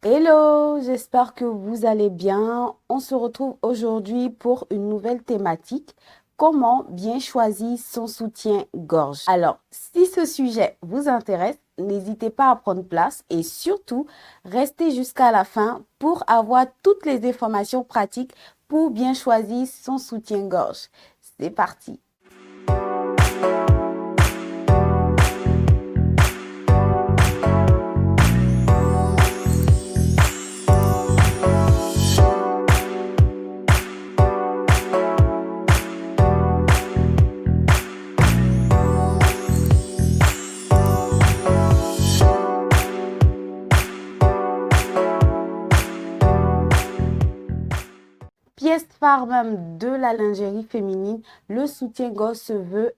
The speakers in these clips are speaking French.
Hello, j'espère que vous allez bien. On se retrouve aujourd'hui pour une nouvelle thématique. Comment bien choisir son soutien-gorge? Alors, si ce sujet vous intéresse, n'hésitez pas à prendre place et surtout, restez jusqu'à la fin pour avoir toutes les informations pratiques pour bien choisir son soutien-gorge. C'est parti. Pièce phare même de la lingerie féminine, le soutien-gorge se veut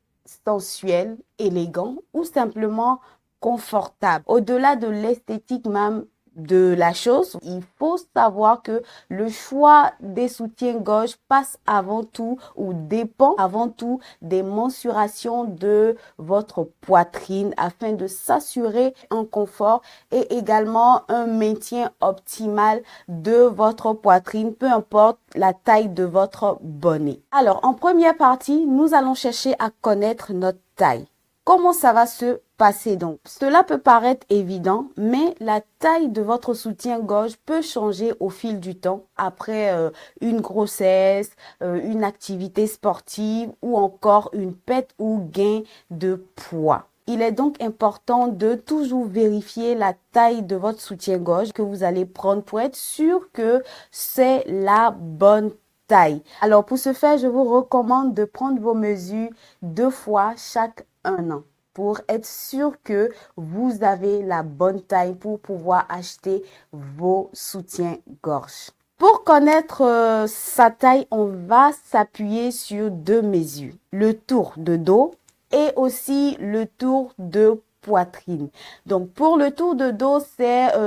sensuel, élégant ou simplement confortable. Au-delà de l'esthétique même de la chose, il faut savoir que le choix des soutiens-gorge passe avant tout ou dépend avant tout des mensurations de votre poitrine afin de s'assurer un confort et également un maintien optimal de votre poitrine, peu importe la taille de votre bonnet. Alors, en première partie, nous allons chercher à connaître notre taille. Comment ça va se passer donc? Cela peut paraître évident, mais la taille de votre soutien-gorge peut changer au fil du temps après une grossesse, une activité sportive ou encore une perte ou gain de poids. Il est donc important de toujours vérifier la taille de votre soutien-gorge que vous allez prendre pour être sûr que c'est la bonne taille. Alors pour ce faire, je vous recommande de prendre vos mesures 2 fois chaque 1 an pour être sûr que vous avez la bonne taille pour pouvoir acheter vos soutiens-gorge. Pour connaître sa taille, on va s'appuyer sur 2 mesures. Le tour de dos et aussi le tour de poitrine. Donc pour le tour de dos,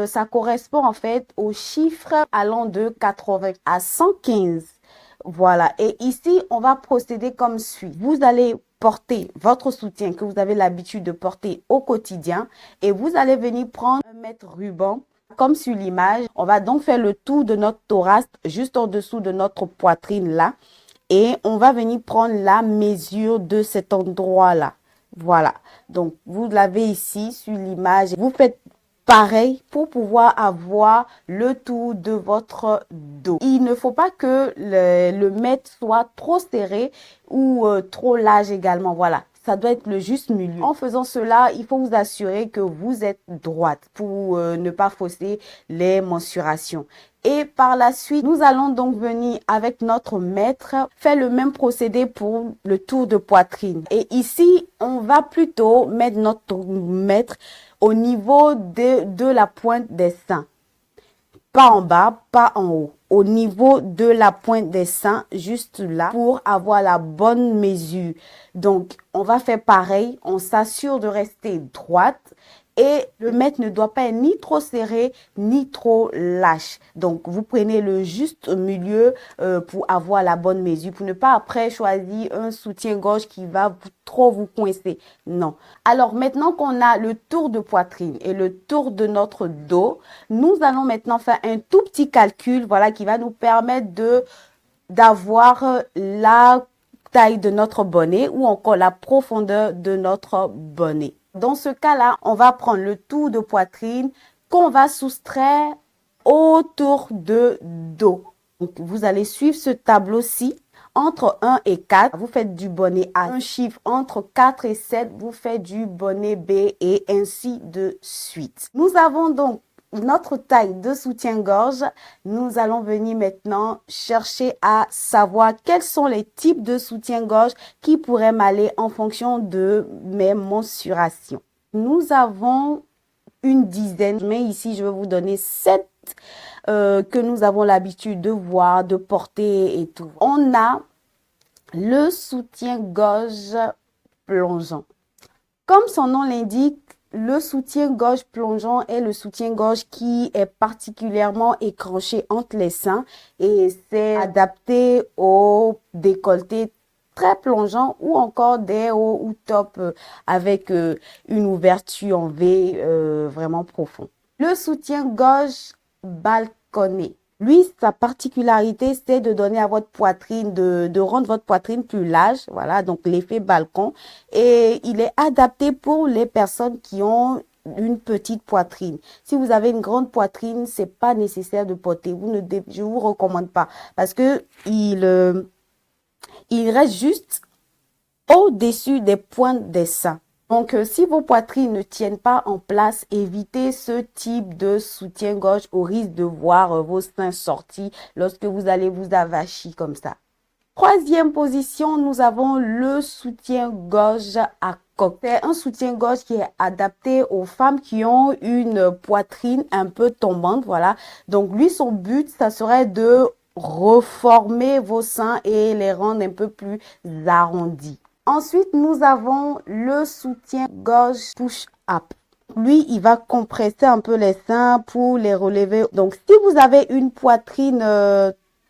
ça correspond en fait au chiffre allant de 80 à 115. Voilà. Et ici, on va procéder comme suit. Vous allez porter votre soutien que vous avez l'habitude de porter au quotidien et vous allez venir prendre un mètre ruban comme sur l'image. On va donc faire le tour de notre thorax juste en dessous de notre poitrine là et on va venir prendre la mesure de cet endroit-là. Voilà. Donc, vous l'avez ici sur l'image. Vous faites pareil pour pouvoir avoir le tour de votre dos. Il ne faut pas que le mètre soit trop serré ou trop large également. Voilà. Ça doit être le juste milieu. En faisant cela, il faut vous assurer que vous êtes droite pour ne pas fausser les mensurations. Et par la suite, nous allons donc venir avec notre mètre faire le même procédé pour le tour de poitrine. Et ici, on va plutôt mettre notre mètre au niveau de la pointe des seins. Pas en bas, pas en haut. Au niveau de la pointe des seins, juste là, pour avoir la bonne mesure. Donc, on va faire pareil. On s'assure de rester droite. Et le mètre ne doit pas être ni trop serré, ni trop lâche. Donc, vous prenez le juste milieu pour avoir la bonne mesure, pour ne pas après choisir un soutien-gorge qui va trop vous coincer. Non. Alors, maintenant qu'on a le tour de poitrine et le tour de notre dos, nous allons maintenant faire un tout petit calcul, voilà, qui va nous permettre d'avoir la taille de notre bonnet ou encore la profondeur de notre bonnet. Dans ce cas-là, on va prendre le tour de poitrine qu'on va soustraire au tour de dos. Donc, vous allez suivre ce tableau-ci. Entre 1 et 4, vous faites du bonnet A. Un chiffre entre 4 et 7, vous faites du bonnet B et ainsi de suite. Nous avons donc notre taille de soutien-gorge. Nous allons venir maintenant chercher à savoir quels sont les types de soutien-gorge qui pourraient m'aller en fonction de mes mensurations. Nous avons une dizaine, mais ici je vais vous donner 7 que nous avons l'habitude de voir, de porter et tout. On a le soutien-gorge plongeant. Comme son nom l'indique, le soutien-gorge plongeant est le soutien-gorge qui est particulièrement écranché entre les seins et c'est adapté au décolleté très plongeant ou encore des hauts ou top avec une ouverture en V vraiment profond. Le soutien-gorge balconné. Lui, sa particularité, c'est de donner à votre poitrine, de rendre votre poitrine plus large. Voilà, donc l'effet balcon. Et il est adapté pour les personnes qui ont une petite poitrine. Si vous avez une grande poitrine, c'est pas nécessaire de porter. Je vous recommande pas parce que il reste juste au-dessus des pointes des seins. Donc, si vos poitrines ne tiennent pas en place, évitez ce type de soutien-gorge au risque de voir vos seins sortis lorsque vous allez vous avachir comme ça. Troisième position, nous avons le soutien-gorge à coque. C'est un soutien-gorge qui est adapté aux femmes qui ont une poitrine un peu tombante, voilà. Donc, lui, son but, ça serait de reformer vos seins et les rendre un peu plus arrondis. Ensuite, nous avons le soutien-gorge push-up. Lui, il va compresser un peu les seins pour les relever. Donc, si vous avez une poitrine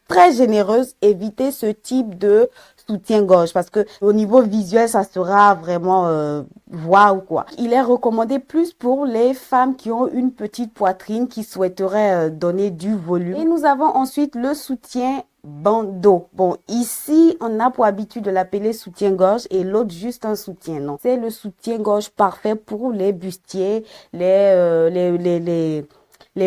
très généreuse, évitez ce type de soutien-gorge parce que au niveau visuel, ça sera vraiment waouh quoi. Il est recommandé plus pour les femmes qui ont une petite poitrine qui souhaiteraient donner du volume. Et nous avons ensuite le soutien bandeau. Bon, ici, on a pour habitude de l'appeler soutien-gorge et l'autre juste un soutien. Non, c'est le soutien-gorge parfait pour les bustiers, les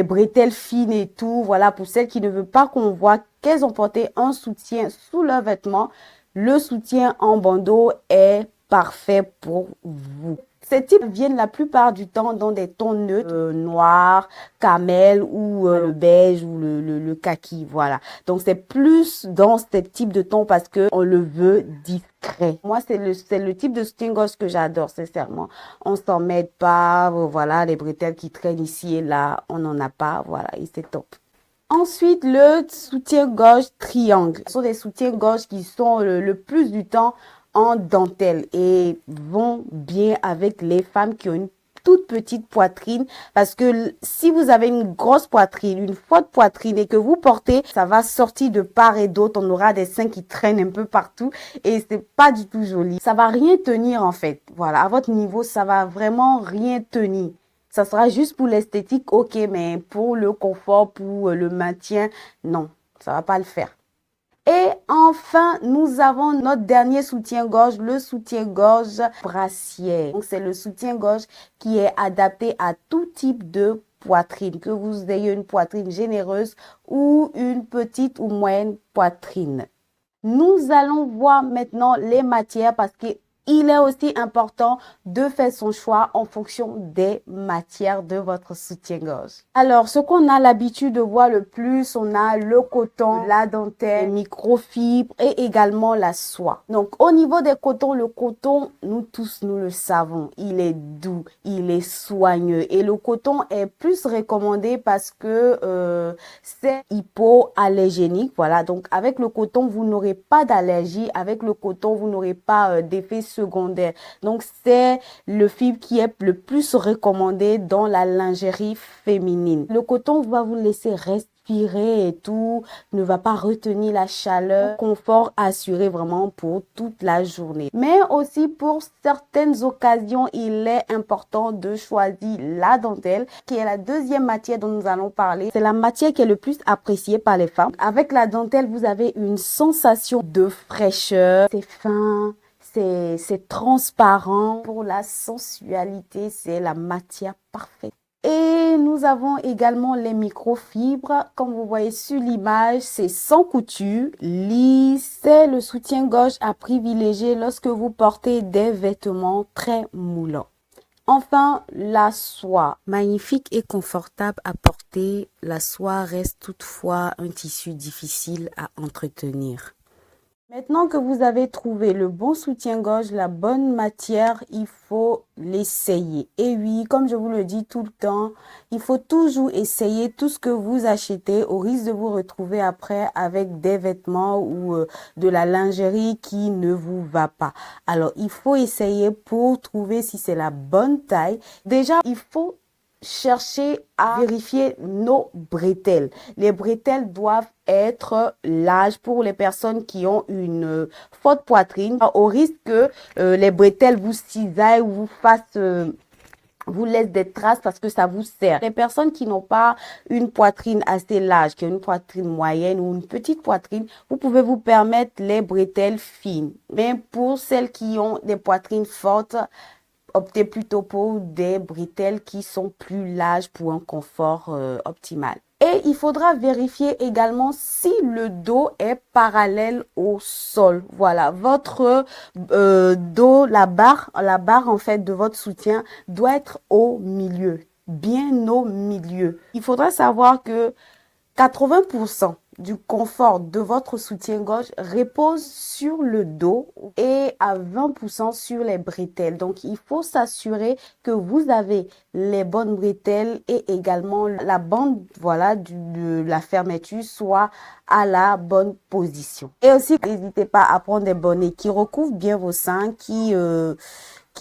bretelles fines et tout. Voilà, pour celles qui ne veulent pas qu'on voit qu'elles ont porté un soutien sous leurs vêtements, le soutien en bandeau est parfait pour vous. Ces types viennent la plupart du temps dans des tons neutres, noir, camel ou le beige ou le kaki, voilà. Donc c'est plus dans ce type de ton parce que on le veut discret. Moi c'est le type de soutien-gorge que j'adore sincèrement. On s'en met pas, voilà, les bretelles qui traînent ici et là, on n'en a pas, voilà, et c'est top. Ensuite, le soutien-gorge triangle. Ce sont des soutiens-gorge qui sont le plus du temps en dentelle et vont bien avec les femmes qui ont une toute petite poitrine parce que si vous avez une grosse poitrine, une forte poitrine et que vous portez, ça va sortir de part et d'autre. On aura des seins qui traînent un peu partout et c'est pas du tout joli. Ça va rien tenir en fait. Voilà, à votre niveau, ça va vraiment rien tenir. Ça sera juste pour l'esthétique, ok, mais pour le confort, pour le maintien, non, ça va pas le faire. Et enfin, nous avons notre dernier soutien-gorge, le soutien-gorge brassière. Donc, c'est le soutien-gorge qui est adapté à tout type de poitrine, que vous ayez une poitrine généreuse ou une petite ou moyenne poitrine. Nous allons voir maintenant les matières parce que il est aussi important de faire son choix en fonction des matières de votre soutien-gorge. Alors, ce qu'on a l'habitude de voir le plus, on a le coton, la dentelle, les microfibres et également la soie. Donc, au niveau des cotons, le coton, nous tous, nous le savons, il est doux, il est soigneux et le coton est plus recommandé parce que c'est hypoallergénique. Voilà, donc avec le coton, vous n'aurez pas d'allergie. Avec le coton, vous n'aurez pas d'effet secondaire. Donc, c'est le fibre qui est le plus recommandé dans la lingerie féminine. Le coton va vous laisser respirer et tout, ne va pas retenir la chaleur, confort assuré vraiment pour toute la journée. Mais aussi pour certaines occasions, il est important de choisir la dentelle, qui est la deuxième matière dont nous allons parler. C'est la matière qui est le plus appréciée par les femmes. Avec la dentelle, vous avez une sensation de fraîcheur, c'est fin, c'est transparent. Pour la sensualité, c'est la matière parfaite. Et nous avons également les microfibres. Comme vous voyez sur l'image, c'est sans couture, lisse. C'est le soutien-gorge à privilégier lorsque vous portez des vêtements très moulants. Enfin, la soie. Magnifique et confortable à porter, la soie reste toutefois un tissu difficile à entretenir. Maintenant que vous avez trouvé le bon soutien-gorge, la bonne matière, il faut l'essayer. Et oui, comme je vous le dis tout le temps, il faut toujours essayer tout ce que vous achetez au risque de vous retrouver après avec des vêtements ou de la lingerie qui ne vous va pas. Alors, il faut essayer pour trouver si c'est la bonne taille. Déjà, il faut chercher à vérifier nos bretelles. Les bretelles doivent être larges pour les personnes qui ont une forte poitrine, au risque que les bretelles vous cisaillent ou vous fassent vous laisse des traces parce que ça vous sert. Les personnes qui n'ont pas une poitrine assez large, qui ont une poitrine moyenne ou une petite poitrine, vous pouvez vous permettre les bretelles fines. Mais pour celles qui ont des poitrines fortes, optez plutôt pour des bretelles qui sont plus larges pour un confort optimal. Et il faudra vérifier également si le dos est parallèle au sol. Voilà, votre dos, la barre en fait de votre soutien doit être au milieu, bien au milieu. Il faudra savoir que 80% du confort de votre soutien-gorge repose sur le dos et à 20% sur les bretelles. Donc, il faut s'assurer que vous avez les bonnes bretelles et également la bande, voilà, de la fermeture soit à la bonne position. Et aussi, n'hésitez pas à prendre des bonnets qui recouvrent bien vos seins, qui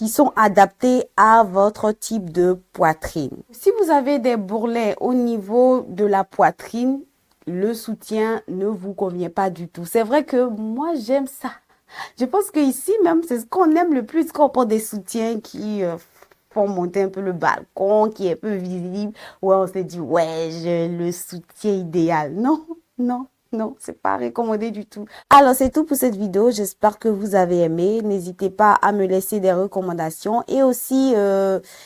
sont adaptés à votre type de poitrine. Si vous avez des bourrelets au niveau de la poitrine, le soutien ne vous convient pas du tout. C'est vrai que moi, j'aime ça. Je pense que ici même, c'est ce qu'on aime le plus quand on porte des soutiens qui font monter un peu le balcon, qui est un peu visible. Ouais, on se dit, ouais, j'ai le soutien idéal. Non, non. Non, c'est pas recommandé du tout. Alors, c'est tout pour cette vidéo. J'espère que vous avez aimé. N'hésitez pas à me laisser des recommandations. Et aussi,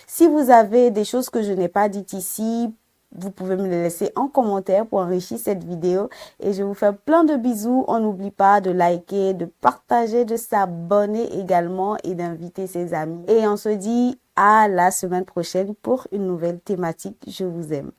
si vous avez des choses que je n'ai pas dites ici, vous pouvez me les laisser en commentaire pour enrichir cette vidéo. Et je vous fais plein de bisous. On n'oublie pas de liker, de partager, de s'abonner également et d'inviter ses amis. Et on se dit à la semaine prochaine pour une nouvelle thématique. Je vous aime.